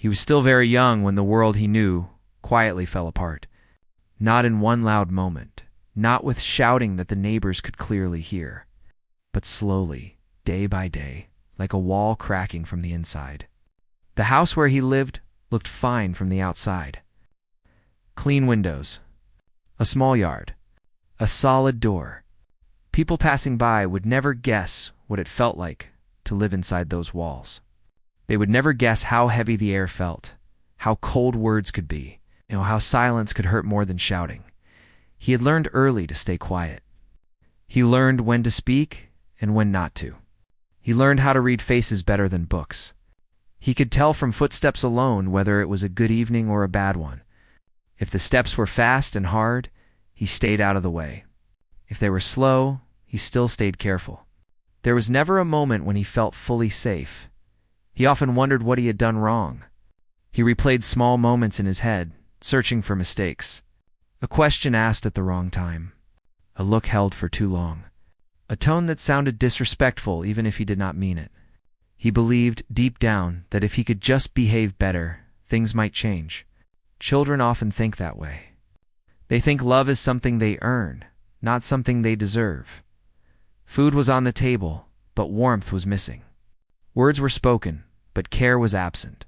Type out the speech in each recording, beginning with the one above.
He was still very young when the world he knew quietly fell apart. Not in one loud moment, not with shouting that the neighbors could clearly hear, but slowly, day by day, like a wall cracking from the inside. The house where he lived looked fine from the outside. Clean windows, a small yard, a solid door. People passing by would never guess what it felt like to live inside those walls. They would never guess how heavy the air felt, how cold words could be, how silence could hurt more than shouting. He had learned early to stay quiet. He learned when to speak and when not to. He learned how to read faces better than books. He could tell from footsteps alone whether it was a good evening or a bad one. If the steps were fast and hard, he stayed out of the way. If they were slow, he still stayed careful. There was never a moment when he felt fully safe. He often wondered what he had done wrong. He replayed small moments in his head, searching for mistakes. A question asked at the wrong time. A look held for too long. A tone that sounded disrespectful even if he did not mean it. He believed, deep down, that if he could just behave better, things might change. Children often think that way. They think love is something they earn, not something they deserve. Food was on the table, but warmth was missing. Words were spoken, but care was absent.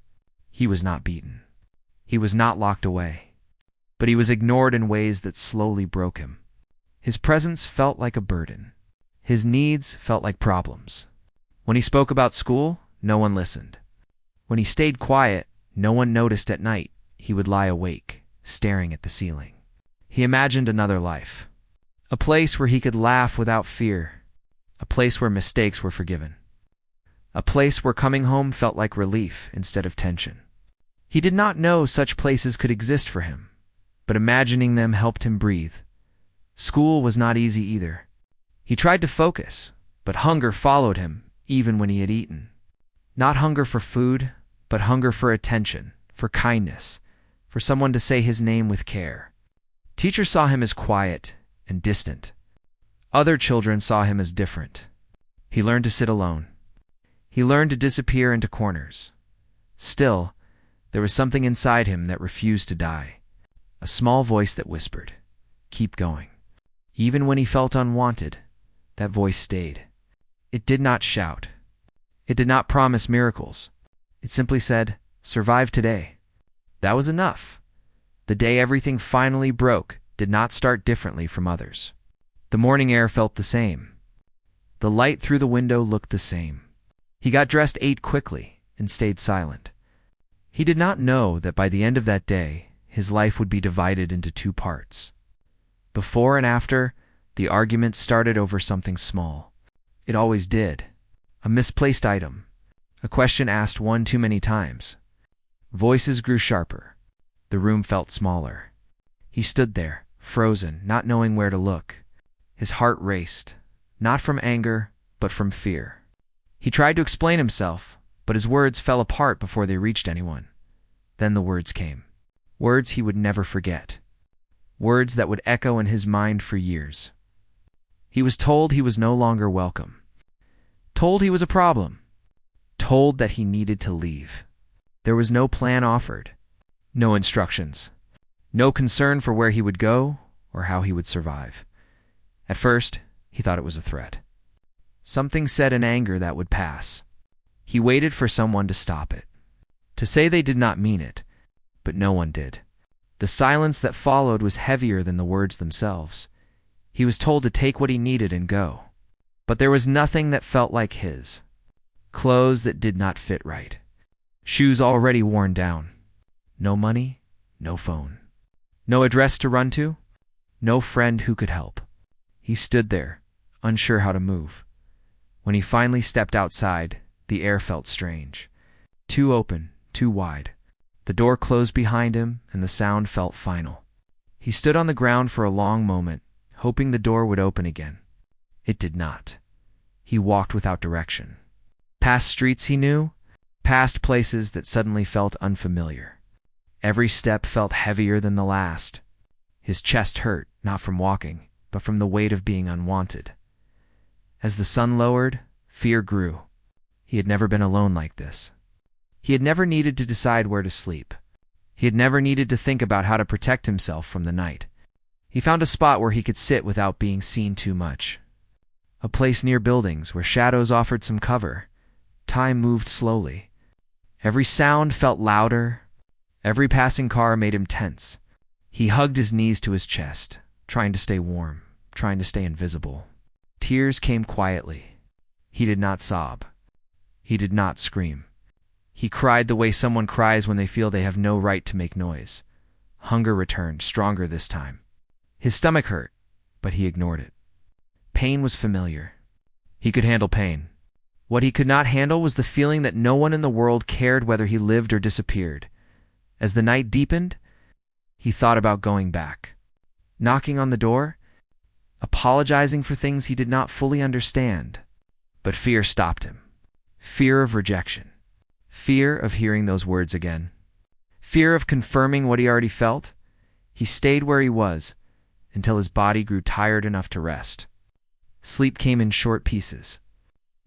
He was not beaten. He was not locked away. But he was ignored in ways that slowly broke him. His presence felt like a burden. His needs felt like problems. When he spoke about school, no one listened. When he stayed quiet, no one noticed. At night, he would lie awake, staring at the ceiling. He imagined another life. A place where he could laugh without fear. A place where mistakes were forgiven. A place where coming home felt like relief instead of tension. He did not know such places could exist for him, but imagining them helped him breathe. School was not easy either. He tried to focus, but hunger followed him even when he had eaten. Not hunger for food, but hunger for attention, for kindness, for someone to say his name with care. Teachers saw him as quiet and distant. Other children saw him as different. He learned to sit alone. He learned to disappear into corners. Still, there was something inside him that refused to die. A small voice that whispered, "Keep going." Even when he felt unwanted, that voice stayed. It did not shout. It did not promise miracles. It simply said, "Survive today." That was enough. The day everything finally broke did not start differently from others. The morning air felt the same. The light through the window looked the same. He got dressed, ate quickly, and stayed silent. He did not know that by the end of that day, his life would be divided into two parts. Before and after, the argument started over something small. It always did. A misplaced item. A question asked one too many times. Voices grew sharper. The room felt smaller. He stood there, frozen, not knowing where to look. His heart raced, not from anger, but from fear. He tried to explain himself, but his words fell apart before they reached anyone. Then the words came. Words he would never forget. Words that would echo in his mind for years. He was told he was no longer welcome. Told he was a problem. Told that he needed to leave. There was no plan offered. No instructions. No concern for where he would go or how he would survive. At first, he thought it was a threat. Something said in anger that would pass. He waited for someone to stop it. To say they did not mean it, but no one did. The silence that followed was heavier than the words themselves. He was told to take what he needed and go. But there was nothing that felt like his. Clothes that did not fit right. Shoes already worn down. No money, no phone. No address to run to. No friend who could help. He stood there, unsure how to move. When he finally stepped outside, the air felt strange. Too open, too wide. The door closed behind him, and the sound felt final. He stood on the ground for a long moment, hoping the door would open again. It did not. He walked without direction. Past streets he knew, past places that suddenly felt unfamiliar. Every step felt heavier than the last. His chest hurt, not from walking, but from the weight of being unwanted. As the sun lowered, fear grew. He had never been alone like this. He had never needed to decide where to sleep. He had never needed to think about how to protect himself from the night. He found a spot where he could sit without being seen too much. A place near buildings where shadows offered some cover. Time moved slowly. Every sound felt louder. Every passing car made him tense. He hugged his knees to his chest, trying to stay warm, trying to stay invisible. Tears came quietly. He did not sob. He did not scream. He cried the way someone cries when they feel they have no right to make noise. Hunger returned, stronger this time. His stomach hurt, but he ignored it. Pain was familiar. He could handle pain. What he could not handle was the feeling that no one in the world cared whether he lived or disappeared. As the night deepened, he thought about going back. Knocking on the door, apologizing for things he did not fully understand. But fear stopped him. Fear of rejection. Fear of hearing those words again. Fear of confirming what he already felt. He stayed where he was until his body grew tired enough to rest. Sleep came in short pieces.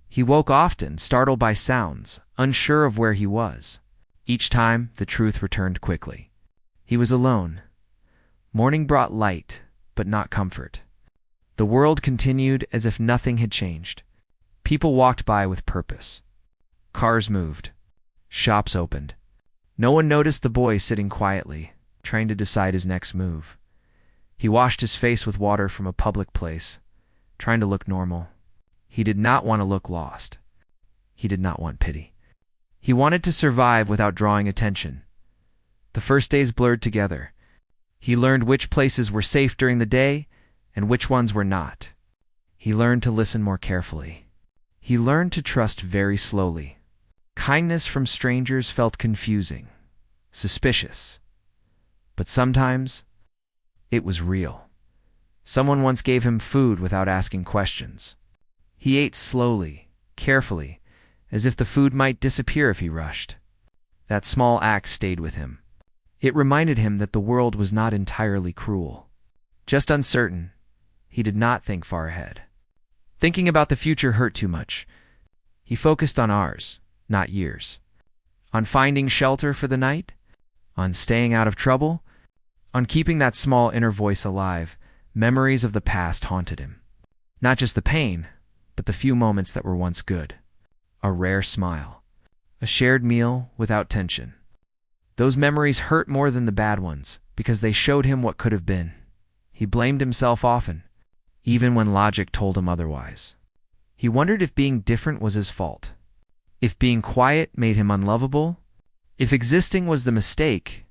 He woke often, startled by sounds, unsure of where he was. Each time, the truth returned quickly. He was alone. Morning brought light, but not comfort. The world continued as if nothing had changed. People walked by with purpose. Cars moved. Shops opened. No one noticed the boy sitting quietly, trying to decide his next move. He washed his face with water from a public place, trying to look normal. He did not want to look lost. He did not want pity. He wanted to survive without drawing attention. The first days blurred together. He learned which places were safe during the day and which ones were not. He learned to listen more carefully. He learned to trust very slowly. Kindness from strangers felt confusing, suspicious. But sometimes, it was real. Someone once gave him food without asking questions. He ate slowly, carefully, as if the food might disappear if he rushed. That small act stayed with him. It reminded him that the world was not entirely cruel, just uncertain. He did not think far ahead. Thinking about the future hurt too much. He focused on hours, not years. On finding shelter for the night, on staying out of trouble, on keeping that small inner voice alive. Memories of the past haunted him. Not just the pain, but the few moments that were once good. A rare smile. A shared meal without tension. Those memories hurt more than the bad ones, because they showed him what could have been. He blamed himself often, even when logic told him otherwise. He wondered if being different was his fault. If being quiet made him unlovable. If existing was the mistake.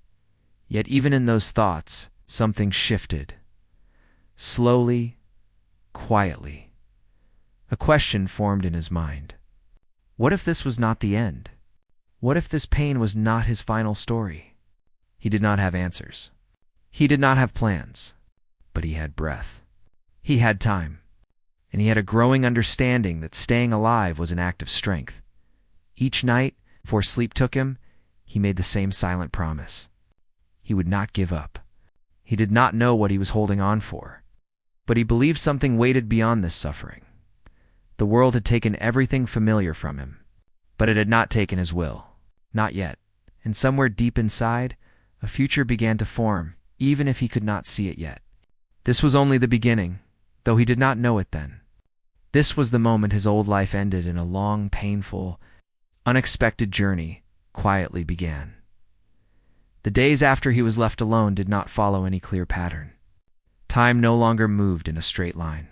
Yet even in those thoughts, something shifted. Slowly, quietly. A question formed in his mind. What if this was not the end? What if this pain was not his final story? He did not have answers. He did not have plans. But he had breath. He had time. And he had a growing understanding that staying alive was an act of strength. Each night, before sleep took him, he made the same silent promise. He would not give up. He did not know what he was holding on for. But he believed something waited beyond this suffering. The world had taken everything familiar from him, but it had not taken his will. Not yet. And somewhere deep inside, a future began to form, even if he could not see it yet. This was only the beginning, though he did not know it then. This was the moment his old life ended and a long, painful, unexpected journey quietly began. The days after he was left alone did not follow any clear pattern. Time no longer moved in a straight line.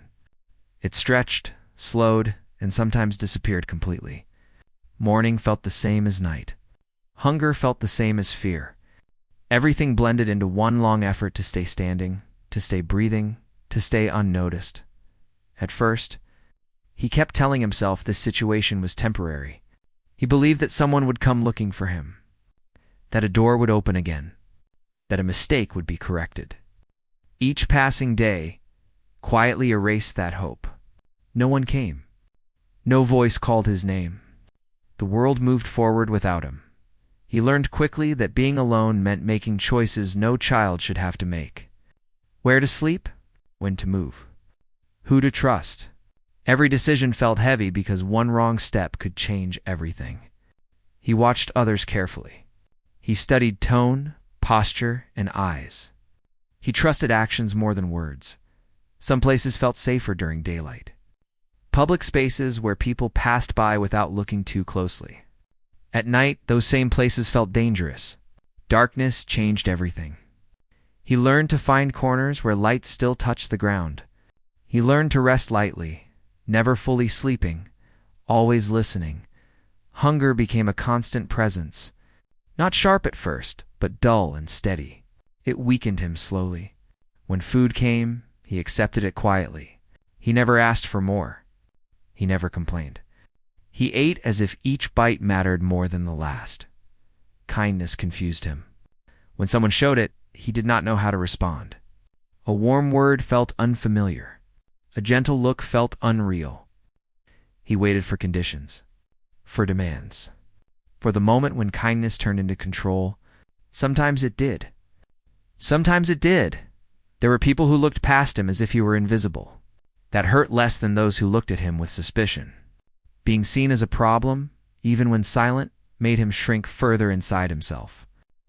It stretched, slowed, and sometimes disappeared completely. Morning felt the same as night. Hunger felt the same as fear. Everything blended into one long effort to stay standing, to stay breathing, to stay unnoticed. At first, he kept telling himself this situation was temporary. He believed that someone would come looking for him, that a door would open again, that a mistake would be corrected. Each passing day quietly erased that hope. No one came. No voice called his name. The world moved forward without him. He learned quickly that being alone meant making choices no child should have to make. Where to sleep? When to move? Who to trust? Every decision felt heavy because one wrong step could change everything. He watched others carefully. He studied tone, posture, and eyes. He trusted actions more than words. Some places felt safer during daylight. Public spaces where people passed by without looking too closely. At night, those same places felt dangerous. Darkness changed everything. He learned to find corners where light still touched the ground. He learned to rest lightly, never fully sleeping, always listening. Hunger became a constant presence. Not sharp at first, but dull and steady. It weakened him slowly. When food came, he accepted it quietly. He never asked for more. He never complained. He ate as if each bite mattered more than the last. Kindness confused him. When someone showed it, he did not know how to respond. A warm word felt unfamiliar. A gentle look felt unreal. He waited for conditions, for demands, for the moment when kindness turned into control. Sometimes it did. Sometimes it did. There were people who looked past him as if he were invisible. That hurt less than those who looked at him with suspicion. Being seen as a problem, even when silent, made him shrink further inside himself.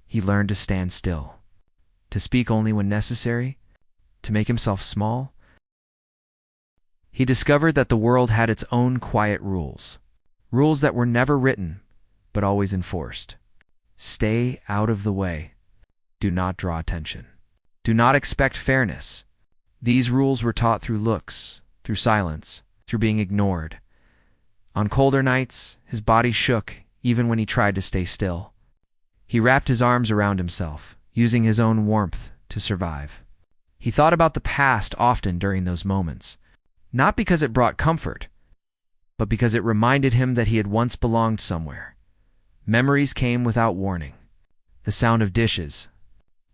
He learned to stand still, to speak only when necessary, to make himself small. He discovered that the world had its own quiet rules, rules that were never written, but always enforced. Stay out of the way. Do not draw attention. Do not expect fairness. These rules were taught through looks, through silence, through being ignored. On colder nights, his body shook even when he tried to stay still. He wrapped his arms around himself, using his own warmth to survive. He thought about the past often during those moments, not because it brought comfort, but because it reminded him that he had once belonged somewhere. Memories came without warning. The sound of dishes,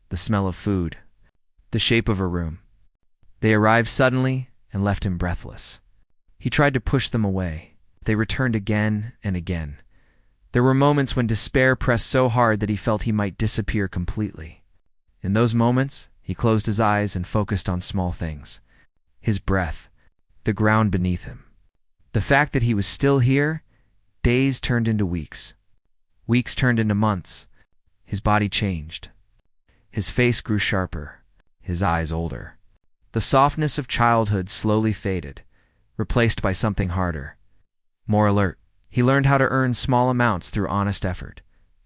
the smell of food, the shape of a room. They arrived suddenly and left him breathless. He tried to push them away. They returned again and again. There were moments when despair pressed so hard that he felt he might disappear completely. In those moments, he closed his eyes and focused on small things. His breath, the ground beneath him. The fact that he was still here, days turned into weeks. Weeks turned into months. His body changed. His face grew sharper, his eyes older. The softness of childhood slowly faded, replaced by something harder, more alert. He learned how to earn small amounts through honest effort,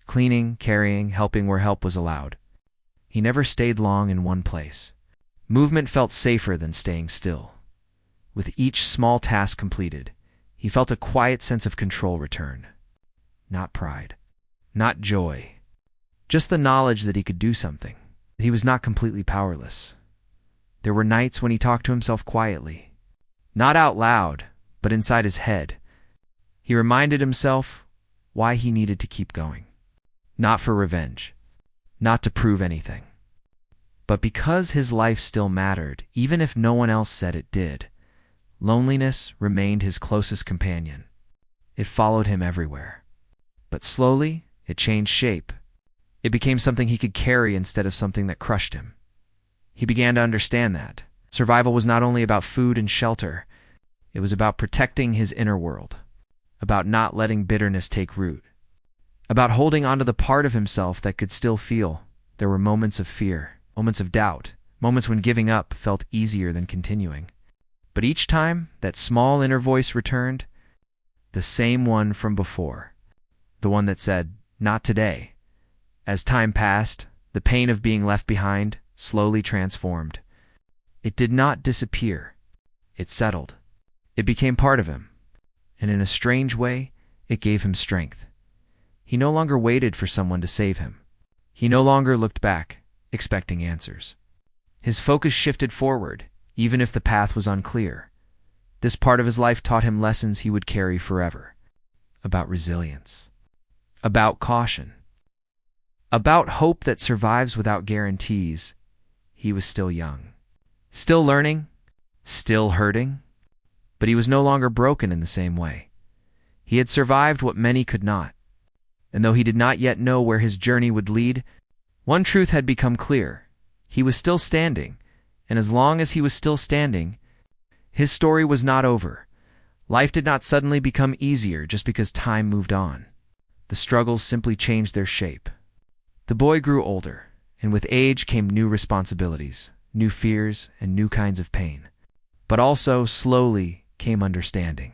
cleaning, carrying, helping where help was allowed. He never stayed long in one place. Movement felt safer than staying still. With each small task completed, he felt a quiet sense of control return. Not pride, not joy, just the knowledge that he could do something. He was not completely powerless. There were nights when he talked to himself quietly, not out loud, but inside his head. He reminded himself why he needed to keep going. Not for revenge, not to prove anything, but because his life still mattered, even if no one else said it did. Loneliness remained his closest companion. It followed him everywhere. But slowly, it changed shape. It became something he could carry instead of something that crushed him. He began to understand that survival was not only about food and shelter, it was about protecting his inner world, about not letting bitterness take root, about holding onto the part of himself that could still feel. There were moments of fear, moments of doubt, moments when giving up felt easier than continuing. But each time that small inner voice returned, the same one from before, the one that said, "Not today." As time passed, the pain of being left behind slowly transformed. It did not disappear. It settled. It became part of him. And in a strange way, it gave him strength. He no longer waited for someone to save him. He no longer looked back, expecting answers. His focus shifted forward, even if the path was unclear. This part of his life taught him lessons he would carry forever. About resilience. About caution. About hope that survives without guarantees. He was still young. Still learning. Still hurting. But he was no longer broken in the same way. He had survived what many could not. And though he did not yet know where his journey would lead, one truth had become clear. He was still standing, and as long as he was still standing, his story was not over. Life did not suddenly become easier just because time moved on. The struggles simply changed their shape. The boy grew older, and with age came new responsibilities, new fears, and new kinds of pain. But also, slowly, came understanding.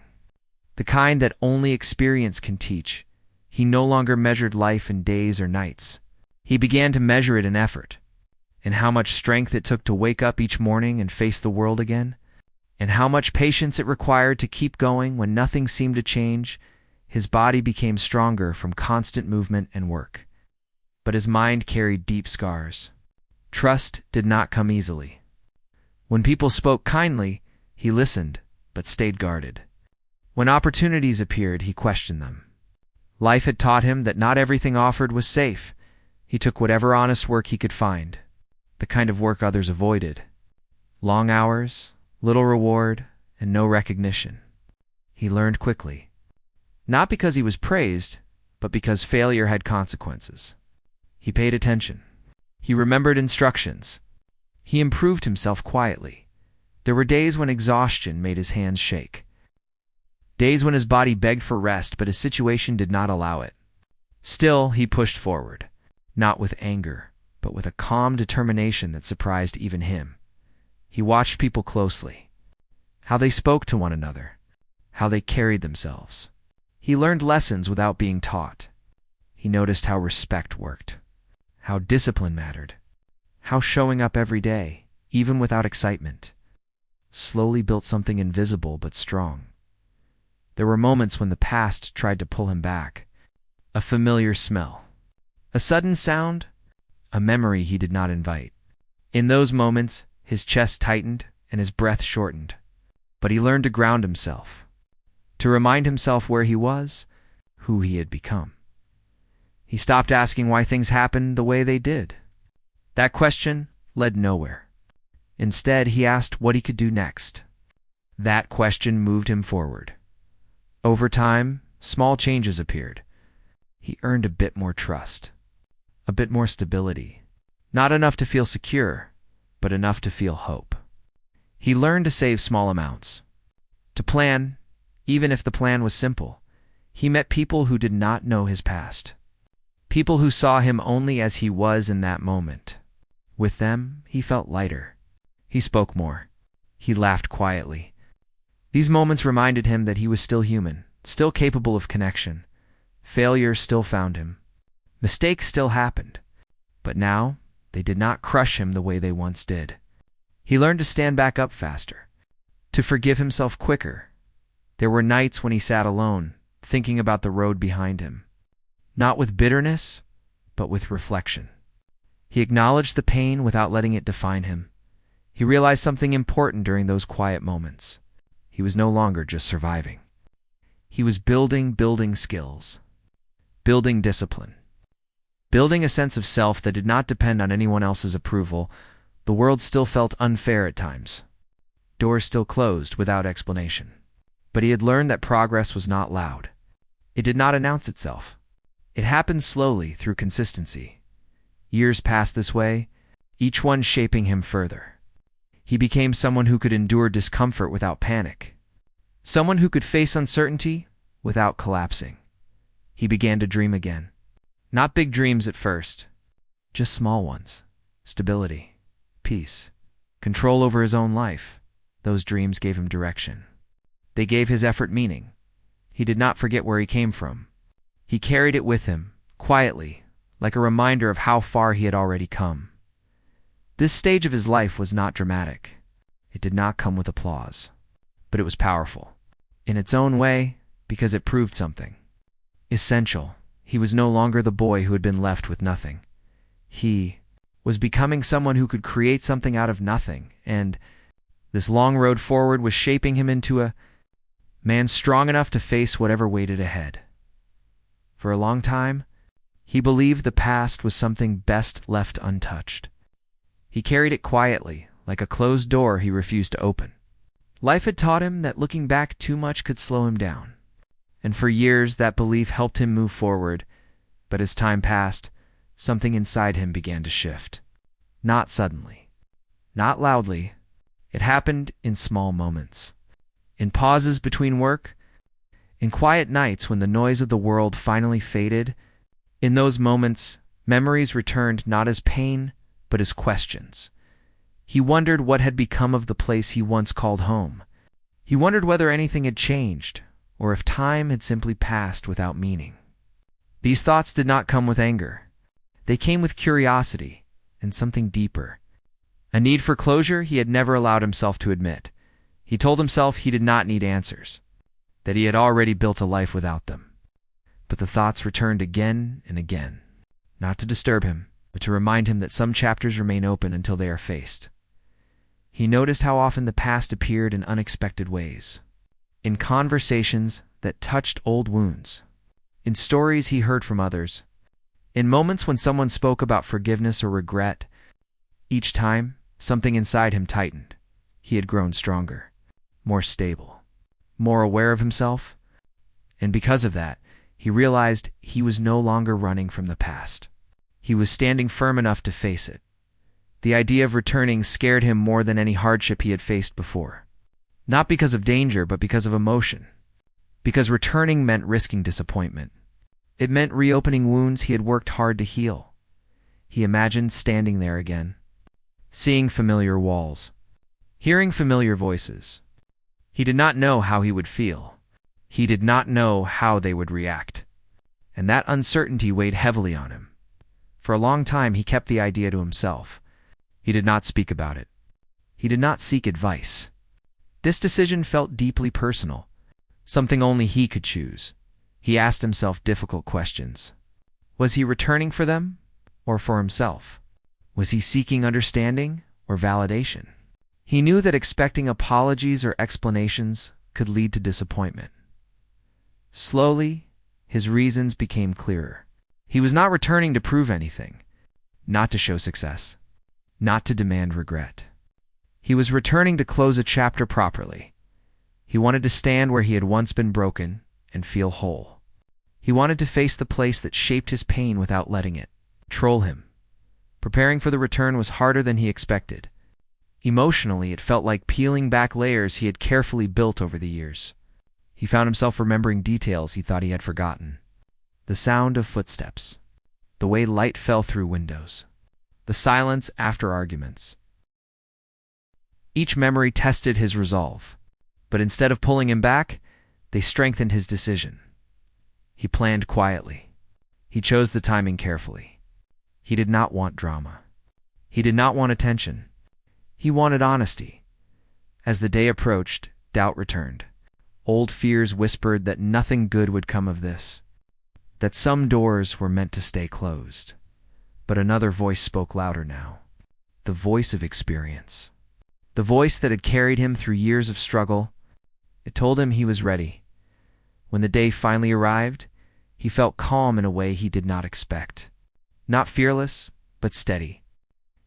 The kind that only experience can teach. He no longer measured life in days or nights. He began to measure it in effort, in how much strength it took to wake up each morning and face the world again, and how much patience it required to keep going when nothing seemed to change. His body became stronger from constant movement and work. But his mind carried deep scars. Trust did not come easily. When people spoke kindly, he listened, but stayed guarded. When opportunities appeared, he questioned them. Life had taught him that not everything offered was safe. He took whatever honest work he could find, the kind of work others avoided. Long hours, little reward, and no recognition. He learned quickly. Not because he was praised, but because failure had consequences. He paid attention. He remembered instructions. He improved himself quietly. There were days when exhaustion made his hands shake. Days when his body begged for rest, but his situation did not allow it. Still, he pushed forward, not with anger, but with a calm determination that surprised even him. He watched people closely, how they spoke to one another, how they carried themselves. He learned lessons without being taught. He noticed how respect worked, how discipline mattered, how showing up every day, even without excitement, slowly built something invisible but strong. There were moments when the past tried to pull him back. A familiar smell, a sudden sound, a memory he did not invite. In those moments, his chest tightened and his breath shortened. But he learned to ground himself, to remind himself where he was, who he had become. He stopped asking why things happened the way they did. That question led nowhere. Instead, he asked what he could do next. That question moved him forward. Over time, small changes appeared. He earned a bit more trust, a bit more stability. Not enough to feel secure, but enough to feel hope. He learned to save small amounts, to plan, even if the plan was simple. He met people who did not know his past, people who saw him only as he was in that moment. With them, he felt lighter. He spoke more. He laughed quietly. These moments reminded him that he was still human, still capable of connection. Failure still found him. Mistakes still happened. But now, they did not crush him the way they once did. He learned to stand back up faster, to forgive himself quicker. There were nights when he sat alone, thinking about the road behind him. Not with bitterness, but with reflection. He acknowledged the pain without letting it define him. He realized something important during those quiet moments. He was no longer just surviving. He was building skills, building discipline, building a sense of self that did not depend on anyone else's approval. The world still felt unfair at times. Doors still closed without explanation. But he had learned that progress was not loud. It did not announce itself. It happened slowly through consistency. Years passed this way, each one shaping him further. He became someone who could endure discomfort without panic, someone who could face uncertainty without collapsing. He began to dream again. Not big dreams at first, just small ones. Stability, peace, control over his own life. Those dreams gave him direction. They gave his effort meaning. He did not forget where he came from. He carried it with him, quietly, like a reminder of how far he had already come. This stage of his life was not dramatic. It did not come with applause. But it was powerful. In its own way, because it proved something. Essential. He was no longer the boy who had been left with nothing. He was becoming someone who could create something out of nothing, and this long road forward was shaping him into a man strong enough to face whatever waited ahead. For a long time, he believed the past was something best left untouched. He carried it quietly, like a closed door he refused to open. Life had taught him that looking back too much could slow him down. And for years that belief helped him move forward. But as time passed, something inside him began to shift. Not suddenly, not loudly. It happened in small moments. In pauses between work, In quiet nights when the noise of the world finally faded, in those moments, memories returned not as pain, but as questions. He wondered what had become of the place he once called home. He wondered whether anything had changed, or if time had simply passed without meaning. These thoughts did not come with anger. They came with curiosity and something deeper. A need for closure he had never allowed himself to admit. He told himself he did not need answers, that he had already built a life without them. But the thoughts returned again and again, not to disturb him, but to remind him that some chapters remain open until they are faced. He noticed how often the past appeared in unexpected ways, in conversations that touched old wounds, in stories he heard from others, in moments when someone spoke about forgiveness or regret. Each time, something inside him tightened. He had grown stronger, more stable, more aware of himself, and because of that, he realized he was no longer running from the past. He was standing firm enough to face it. The idea of returning scared him more than any hardship he had faced before. Not because of danger, but because of emotion. Because returning meant risking disappointment. It meant reopening wounds he had worked hard to heal. He imagined standing there again, seeing familiar walls, hearing familiar voices. He did not know how he would feel. He did not know how they would react. And that uncertainty weighed heavily on him. For a long time he kept the idea to himself. He did not speak about it. He did not seek advice. This decision felt deeply personal, something only he could choose. He asked himself difficult questions. Was he returning for them, or for himself? Was he seeking understanding or validation? He knew that expecting apologies or explanations could lead to disappointment. Slowly, his reasons became clearer. He was not returning to prove anything, not to show success, not to demand regret. He was returning to close a chapter properly. He wanted to stand where he had once been broken and feel whole. He wanted to face the place that shaped his pain without letting it control him. Preparing for the return was harder than he expected. Emotionally, it felt like peeling back layers he had carefully built over the years. He found himself remembering details he thought he had forgotten. The sound of footsteps, the way light fell through windows, the silence after arguments. Each memory tested his resolve, but instead of pulling him back, they strengthened his decision. He planned quietly. He chose the timing carefully. He did not want drama. He did not want attention. He wanted honesty. As the day approached, doubt returned. Old fears whispered that nothing good would come of this, that some doors were meant to stay closed. But another voice spoke louder now, the voice of experience, the voice that had carried him through years of struggle. It told him he was ready. When the day finally arrived, he felt calm in a way he did not expect. Not fearless, but steady.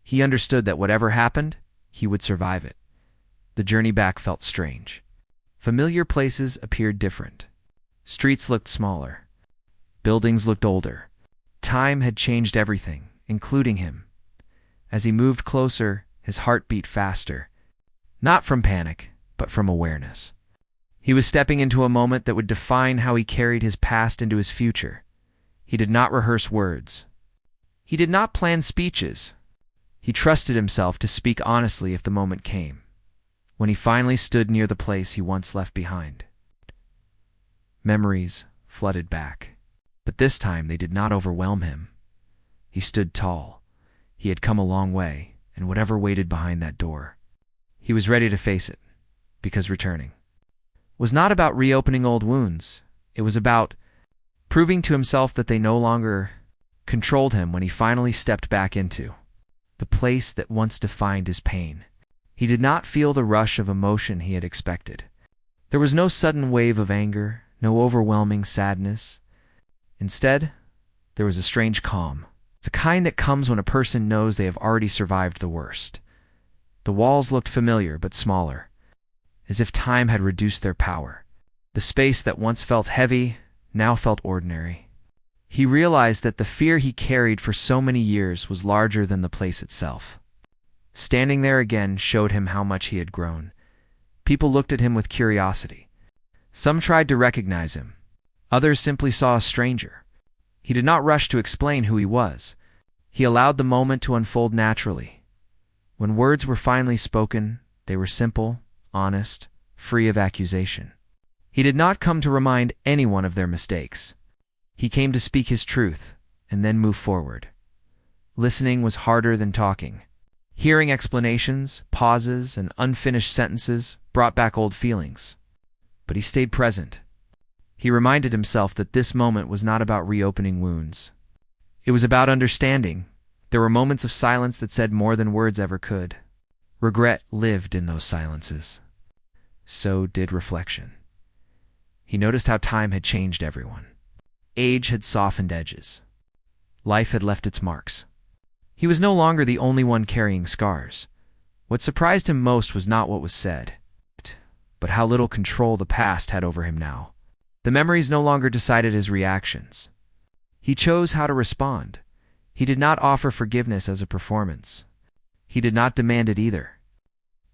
He understood that whatever happened, he would survive it. The journey back felt strange. Familiar places appeared different. Streets looked smaller. Buildings looked older. Time had changed everything, including him. As he moved closer, his heart beat faster. Not from panic, but from awareness. He was stepping into a moment that would define how he carried his past into his future. He did not rehearse words. He did not plan speeches. He trusted himself to speak honestly if the moment came. When he finally stood near the place he once left behind, memories flooded back. But this time they did not overwhelm him. He stood tall. He had come a long way, and whatever waited behind that door, he was ready to face it, because returning was not about reopening old wounds. It was about proving to himself that they no longer controlled him when he finally stepped back into the place that once defined his pain. He did not feel the rush of emotion he had expected. There was no sudden wave of anger, no overwhelming sadness. Instead, there was a strange calm. It's a kind that comes when a person knows they have already survived the worst. The walls looked familiar but smaller, as if time had reduced their power. The space that once felt heavy now felt ordinary. He realized that the fear he carried for so many years was larger than the place itself. Standing there again showed him how much he had grown. People looked at him with curiosity. Some tried to recognize him. Others simply saw a stranger. He did not rush to explain who he was. He allowed the moment to unfold naturally. When words were finally spoken, they were simple, honest, free of accusation. He did not come to remind anyone of their mistakes. He came to speak his truth and then move forward. Listening was harder than talking. Hearing explanations, pauses, and unfinished sentences brought back old feelings. But he stayed present. He reminded himself that this moment was not about reopening wounds. It was about understanding. There were moments of silence that said more than words ever could. Regret lived in those silences. So did reflection. He noticed how time had changed everyone. Age had softened edges. Life had left its marks. He was no longer the only one carrying scars. What surprised him most was not what was said, but how little control the past had over him now. The memories no longer decided his reactions. He chose how to respond. He did not offer forgiveness as a performance. He did not demand it either.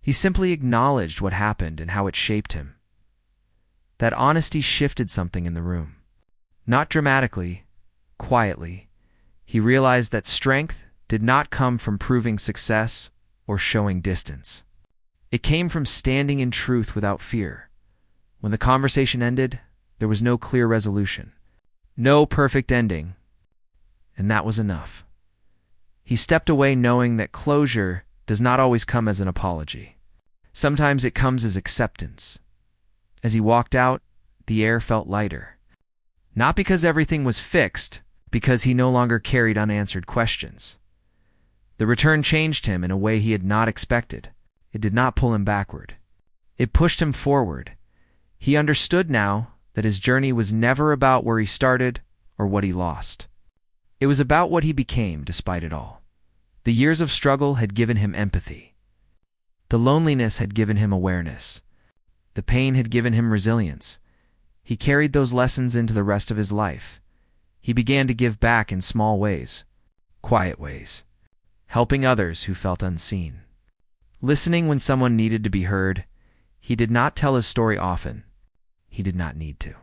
He simply acknowledged what happened and how it shaped him. That honesty shifted something in the room. Not dramatically, quietly, he realized that strength did not come from proving success or showing distance. It came from standing in truth without fear. When the conversation ended, there was no clear resolution, no perfect ending, and that was enough. He stepped away knowing that closure does not always come as an apology. Sometimes it comes as acceptance. As he walked out, the air felt lighter. Not because everything was fixed, because he no longer carried unanswered questions. The return changed him in a way he had not expected. It did not pull him backward. It pushed him forward. He understood now that his journey was never about where he started or what he lost. It was about what he became despite it all. The years of struggle had given him empathy. The loneliness had given him awareness. The pain had given him resilience. He carried those lessons into the rest of his life. He began to give back in small ways, quiet ways, helping others who felt unseen. Listening when someone needed to be heard. He did not tell his story often. He did not need to.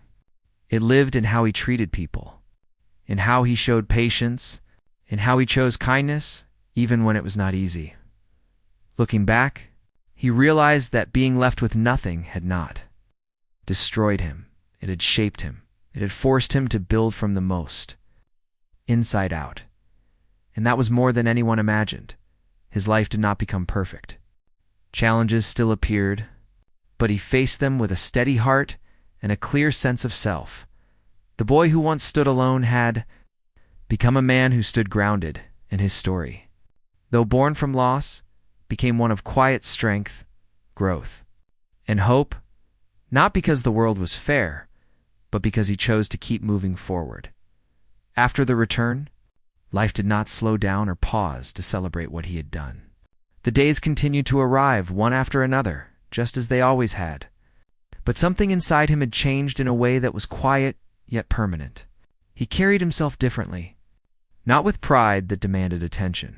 It lived in how he treated people, in how he showed patience, in how he chose kindness, even when it was not easy. Looking back, he realized that being left with nothing had not destroyed him. It had shaped him. It had forced him to build from the most, inside out. And that was more than anyone imagined. His life did not become perfect. Challenges still appeared, but he faced them with a steady heart and a clear sense of self. The boy who once stood alone had become a man who stood grounded in his story. Though born from loss, became one of quiet strength, growth, and hope, not because the world was fair, but because he chose to keep moving forward. After the return, life did not slow down or pause to celebrate what he had done. The days continued to arrive one after another, just as they always had. But something inside him had changed in a way that was quiet yet permanent. He carried himself differently, not with pride that demanded attention,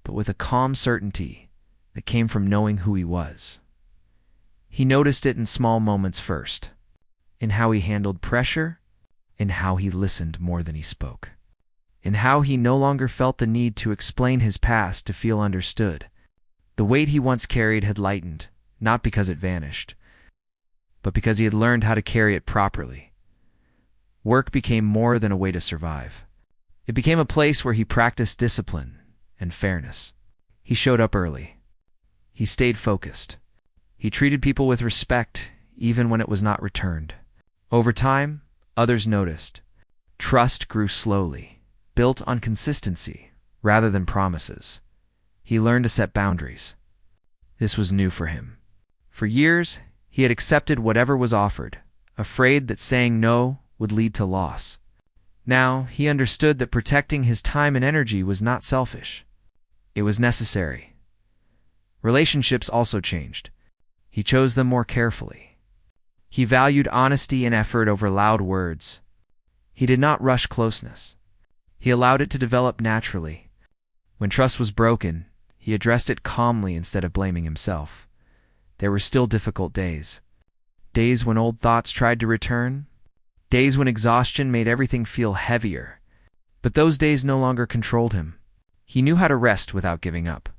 but with a calm certainty that came from knowing who he was. He noticed it in small moments first, in how he handled pressure, in how he listened more than he spoke, in how he no longer felt the need to explain his past to feel understood. The weight he once carried had lightened, not because it vanished, but because he had learned how to carry it properly. Work became more than a way to survive. It became a place where he practiced discipline and fairness. He showed up early. He stayed focused. He treated people with respect, even when it was not returned. Over time, others noticed. Trust grew slowly, built on consistency rather than promises. He learned to set boundaries. This was new for him. For years, he had accepted whatever was offered, afraid that saying no would lead to loss. Now, he understood that protecting his time and energy was not selfish. It was necessary. Relationships also changed. He chose them more carefully. He valued honesty and effort over loud words. He did not rush closeness. He allowed it to develop naturally. When trust was broken, he addressed it calmly instead of blaming himself. There were still difficult days. Days when old thoughts tried to return. Days when exhaustion made everything feel heavier. But those days no longer controlled him. He knew how to rest without giving up.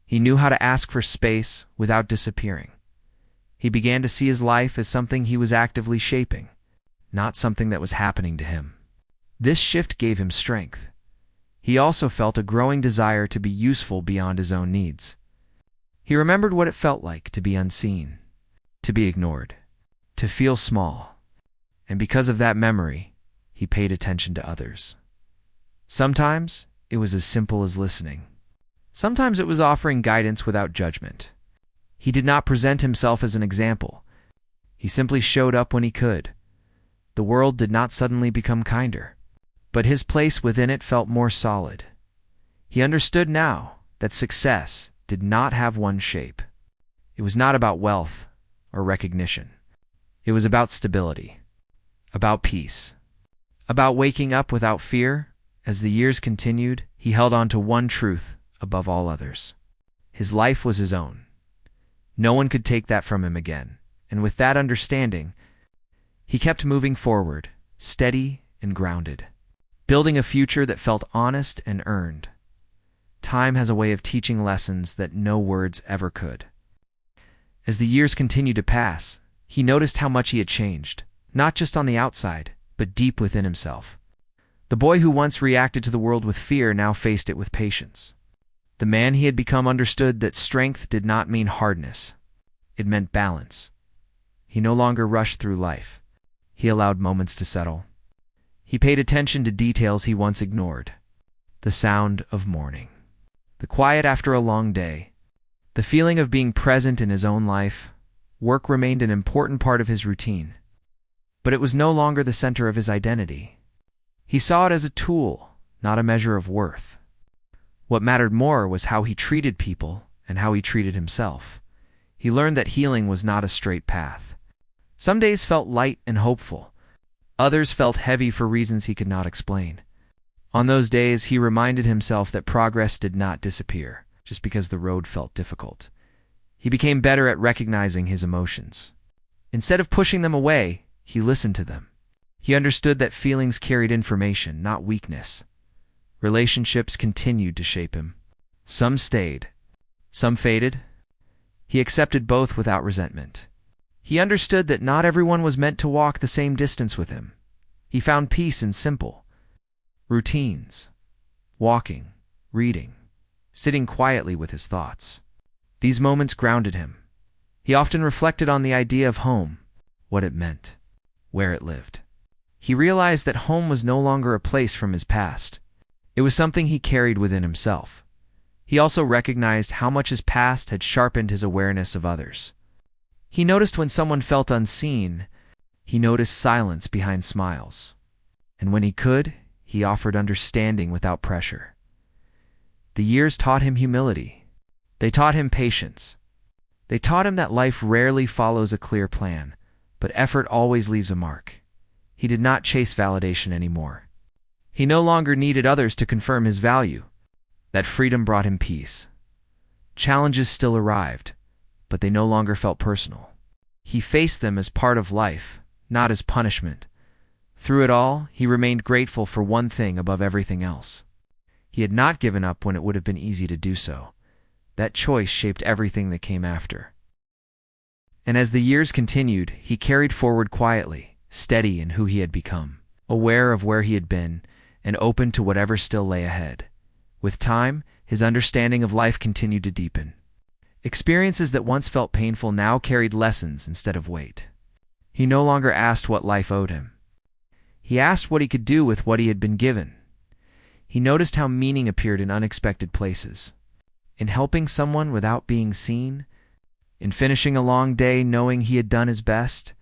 He knew how to ask for space without disappearing. He began to see his life as something he was actively shaping, not something that was happening to him. This shift gave him strength. He also felt a growing desire to be useful beyond his own needs. He remembered what it felt like to be unseen, to be ignored, to feel small. And because of that memory, he paid attention to others. Sometimes it was as simple as listening. Sometimes it was offering guidance without judgment. He did not present himself as an example. He simply showed up when he could. The world did not suddenly become kinder, but his place within it felt more solid. He understood now that success did not have one shape. It was not about wealth or recognition. It was about stability, about peace, about waking up without fear. As the years continued, he held on to one truth above all others. His life was his own. No one could take that from him again, and with that understanding, he kept moving forward, steady and grounded, building a future that felt honest and earned. Time has a way of teaching lessons that no words ever could. As the years continued to pass, he noticed how much he had changed, not just on the outside, but deep within himself. The boy who once reacted to the world with fear now faced it with patience. The man he had become understood that strength did not mean hardness. It meant balance. He no longer rushed through life. He allowed moments to settle. He paid attention to details he once ignored. The sound of morning, the quiet after a long day, the feeling of being present in his own life. Work remained an important part of his routine, but it was no longer the center of his identity. He saw it as a tool, not a measure of worth. What mattered more was how he treated people and how he treated himself. He learned that healing was not a straight path. Some days felt light and hopeful. Others felt heavy for reasons he could not explain. On those days, he reminded himself that progress did not disappear just because the road felt difficult. He became better at recognizing his emotions. Instead of pushing them away, he listened to them. He understood that feelings carried information, not weakness. Relationships continued to shape him. Some stayed, some faded. He accepted both without resentment. He understood that not everyone was meant to walk the same distance with him. He found peace in simple routines: walking, reading, sitting quietly with his thoughts. These moments grounded him. He often reflected on the idea of home, what it meant, where it lived. He realized that home was no longer a place from his past. It was something he carried within himself. He also recognized how much his past had sharpened his awareness of others. He noticed when someone felt unseen. He noticed silence behind smiles. And when he could, he offered understanding without pressure. The years taught him humility. They taught him patience. They taught him that life rarely follows a clear plan, but effort always leaves a mark. He did not chase validation anymore. He no longer needed others to confirm his value. That freedom brought him peace. Challenges still arrived, but they no longer felt personal. He faced them as part of life, not as punishment. Through it all, he remained grateful for one thing above everything else. He had not given up when it would have been easy to do so. That choice shaped everything that came after. And as the years continued, he carried forward quietly, steady in who he had become, aware of where he had been, and open to whatever still lay ahead. With time, his understanding of life continued to deepen. Experiences that once felt painful now carried lessons instead of weight. He no longer asked what life owed him. He asked what he could do with what he had been given. He noticed how meaning appeared in unexpected places. In helping someone without being seen, in finishing a long day knowing he had done his best,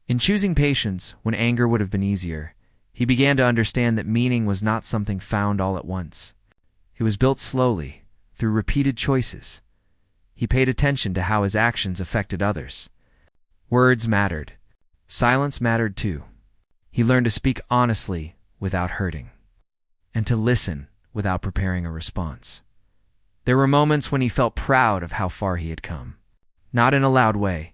in choosing patience when anger would have been easier. He began to understand that meaning was not something found all at once. It was built slowly, through repeated choices. He paid attention to how his actions affected others. Words mattered. Silence mattered too. He learned to speak honestly without hurting, and to listen without preparing a response. There were moments when he felt proud of how far he had come. Not in a loud way,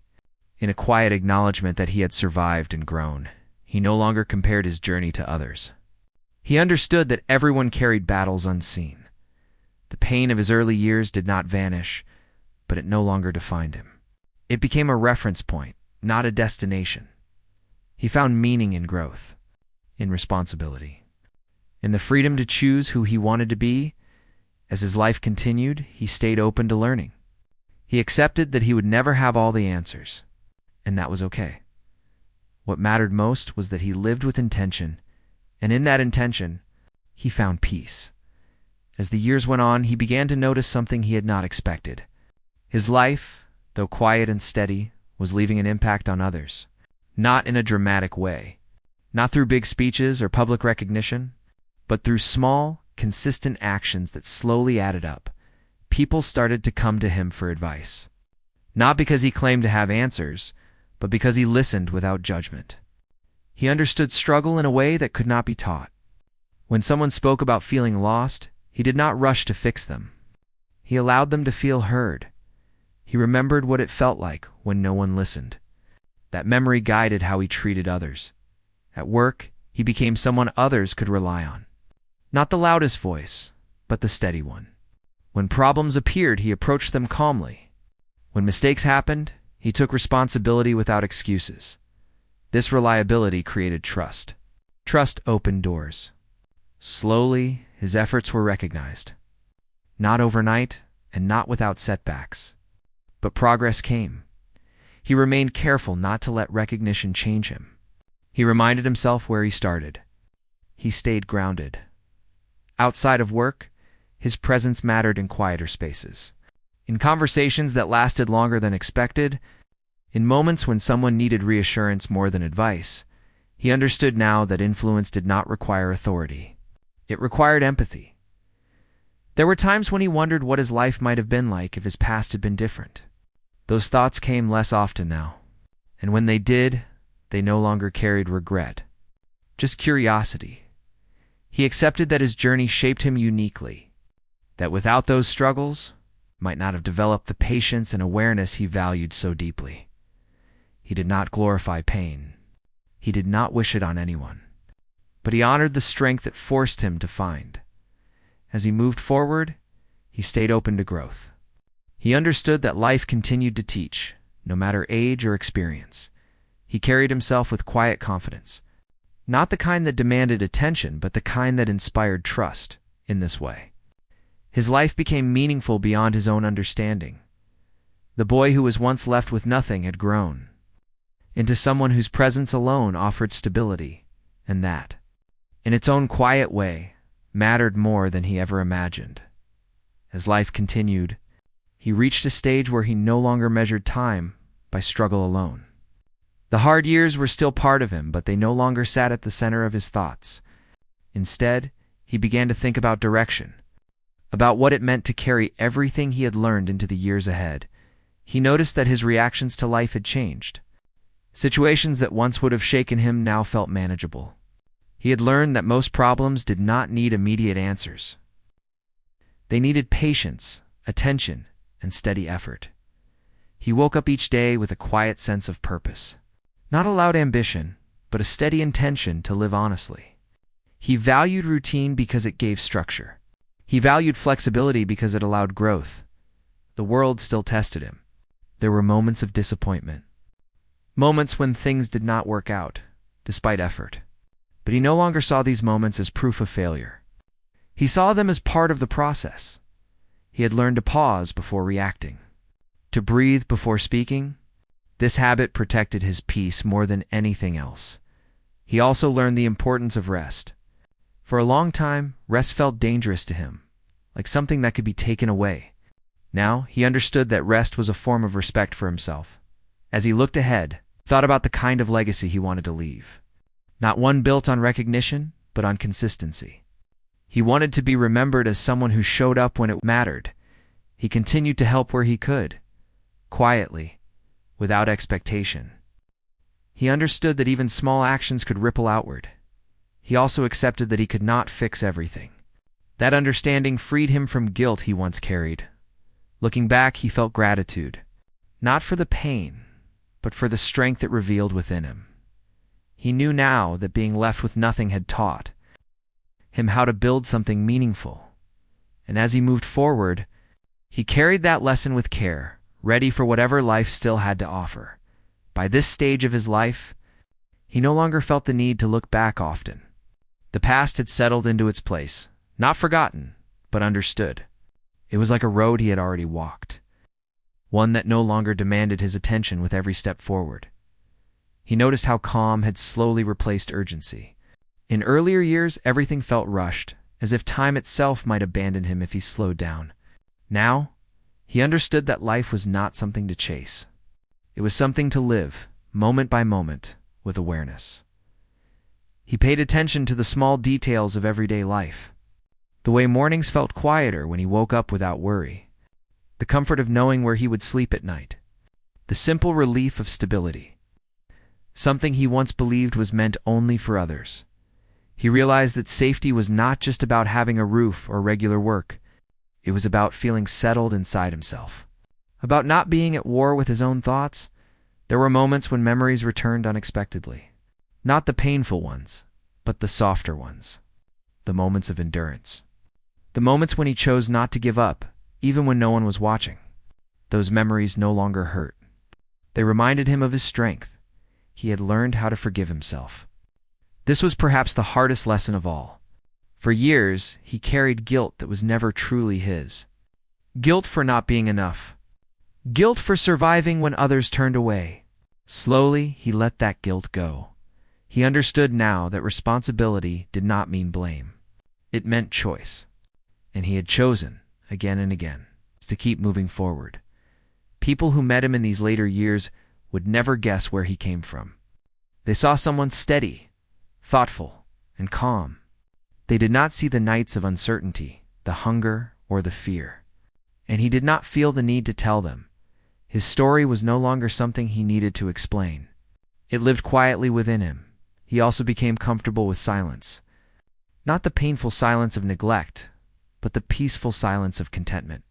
in a quiet acknowledgement that he had survived and grown. He no longer compared his journey to others. He understood that everyone carried battles unseen. The pain of his early years did not vanish, but it no longer defined him. It became a reference point, not a destination. He found meaning in growth, in responsibility, in the freedom to choose who he wanted to be. As his life continued, he stayed open to learning. He accepted that he would never have all the answers, and that was okay. What mattered most was that he lived with intention, and in that intention, he found peace. As the years went on, he began to notice something he had not expected. His life, though quiet and steady, was leaving an impact on others. Not in a dramatic way, not through big speeches or public recognition, but through small, consistent actions that slowly added up. People started to come to him for advice. Not because he claimed to have answers, but because he listened without judgment. He understood struggle in a way that could not be taught. When someone spoke about feeling lost, he did not rush to fix them. He allowed them to feel heard. He remembered what it felt like when no one listened. That memory guided how he treated others. At work, he became someone others could rely on. Not the loudest voice, but the steady one. When problems appeared, he approached them calmly. When mistakes happened, he took responsibility without excuses. This reliability created trust. Trust opened doors. Slowly, his efforts were recognized. Not overnight, and not without setbacks. But progress came. He remained careful not to let recognition change him. He reminded himself where he started. He stayed grounded. Outside of work, his presence mattered in quieter spaces. In conversations that lasted longer than expected, in moments when someone needed reassurance more than advice, he understood now that influence did not require authority. It required empathy. There were times when he wondered what his life might have been like if his past had been different. Those thoughts came less often now, and when they did, they no longer carried regret, just curiosity. He accepted that his journey shaped him uniquely, that without those struggles, might not have developed the patience and awareness he valued so deeply. He did not glorify pain. He did not wish it on anyone. But he honored the strength it forced him to find. As he moved forward, he stayed open to growth. He understood that life continued to teach, no matter age or experience. He carried himself with quiet confidence, not the kind that demanded attention, but the kind that inspired trust. In this way, his life became meaningful beyond his own understanding. The boy who was once left with nothing had grown into someone whose presence alone offered stability, and that, in its own quiet way, mattered more than he ever imagined. As life continued, he reached a stage where he no longer measured time by struggle alone. The hard years were still part of him, but they no longer sat at the center of his thoughts. Instead, he began to think about direction, about what it meant to carry everything he had learned into the years ahead. He noticed that his reactions to life had changed. Situations that once would have shaken him now felt manageable. He had learned that most problems did not need immediate answers. They needed patience, attention, and steady effort. He woke up each day with a quiet sense of purpose. Not a loud ambition, but a steady intention to live honestly. He valued routine because it gave structure. He valued flexibility because it allowed growth. The world still tested him. There were moments of disappointment. Moments when things did not work out, despite effort. But he no longer saw these moments as proof of failure. He saw them as part of the process. He had learned to pause before reacting, to breathe before speaking. This habit protected his peace more than anything else. He also learned the importance of rest. For a long time, rest felt dangerous to him, like something that could be taken away. Now, he understood that rest was a form of respect for himself. As he looked ahead, he thought about the kind of legacy he wanted to leave. Not one built on recognition, but on consistency. He wanted to be remembered as someone who showed up when it mattered. He continued to help where he could, quietly, without expectation. He understood that even small actions could ripple outward. He also accepted that he could not fix everything. That understanding freed him from guilt he once carried. Looking back, he felt gratitude, not for the pain, but for the strength it revealed within him. He knew now that being left with nothing had taught him how to build something meaningful. And as he moved forward, he carried that lesson with care, ready for whatever life still had to offer. By this stage of his life, he no longer felt the need to look back often. The past had settled into its place, not forgotten, but understood. It was like a road he had already walked, one that no longer demanded his attention with every step forward. He noticed how calm had slowly replaced urgency. In earlier years, everything felt rushed, as if time itself might abandon him if he slowed down. Now, he understood that life was not something to chase. It was something to live, moment by moment, with awareness. He paid attention to the small details of everyday life. The way mornings felt quieter when he woke up without worry. The comfort of knowing where he would sleep at night. The simple relief of stability. Something he once believed was meant only for others. He realized that safety was not just about having a roof or regular work. It was about feeling settled inside himself. About not being at war with his own thoughts. There were moments when memories returned unexpectedly. Not the painful ones, but the softer ones. The moments of endurance. The moments when he chose not to give up, even when no one was watching. Those memories no longer hurt. They reminded him of his strength. He had learned how to forgive himself. This was perhaps the hardest lesson of all. For years, he carried guilt that was never truly his. Guilt for not being enough. Guilt for surviving when others turned away. Slowly, he let that guilt go. He understood now that responsibility did not mean blame. It meant choice. And he had chosen, again and again, to keep moving forward. People who met him in these later years would never guess where he came from. They saw someone steady, thoughtful, and calm. They did not see the nights of uncertainty, the hunger, or the fear. And he did not feel the need to tell them. His story was no longer something he needed to explain. It lived quietly within him. He also became comfortable with silence. Not the painful silence of neglect, but the peaceful silence of contentment.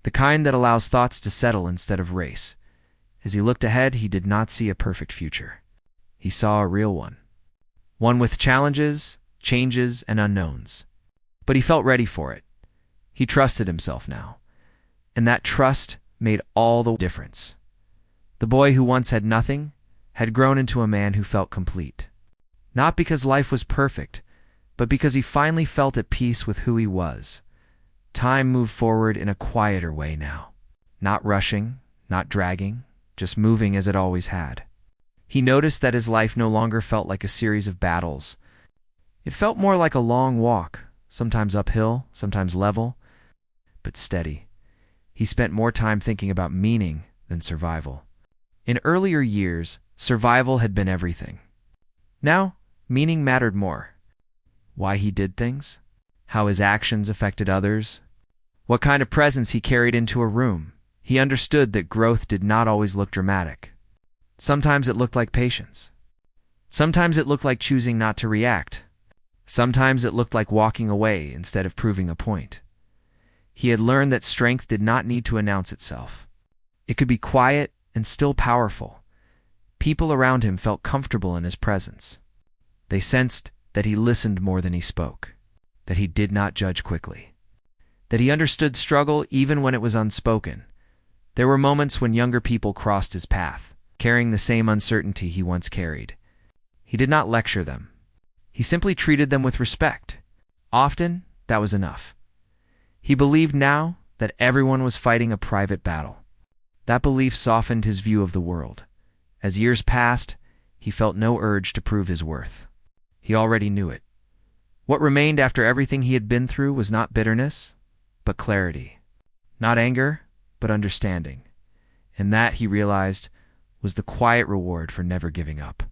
The kind that allows thoughts to settle instead of race. As he looked ahead, he did not see a perfect future. He saw a real one. One with challenges, changes, and unknowns. But he felt ready for it. He trusted himself now. And that trust made all the difference. The boy who once had nothing had grown into a man who felt complete. Not because life was perfect, but because he finally felt at peace with who he was. Time moved forward in a quieter way now. Not rushing, not dragging, just moving as it always had. He noticed that his life no longer felt like a series of battles. It felt more like a long walk, sometimes uphill, sometimes level, but steady. He spent more time thinking about meaning than survival. In earlier years, survival had been everything. Now, meaning mattered more. Why he did things, how his actions affected others, what kind of presence he carried into a room. He understood that growth did not always look dramatic. Sometimes it looked like patience. Sometimes it looked like choosing not to react. Sometimes it looked like walking away instead of proving a point. He had learned that strength did not need to announce itself. It could be quiet and still powerful. People around him felt comfortable in his presence. They sensed that he listened more than he spoke, that he did not judge quickly, that he understood struggle even when it was unspoken. There were moments when younger people crossed his path, carrying the same uncertainty he once carried. He did not lecture them. He simply treated them with respect. Often, that was enough. He believed now that everyone was fighting a private battle. That belief softened his view of the world. As years passed, he felt no urge to prove his worth. He already knew it. What remained after everything he had been through was not bitterness, but clarity. Not anger, but understanding. And that, he realized, was the quiet reward for never giving up.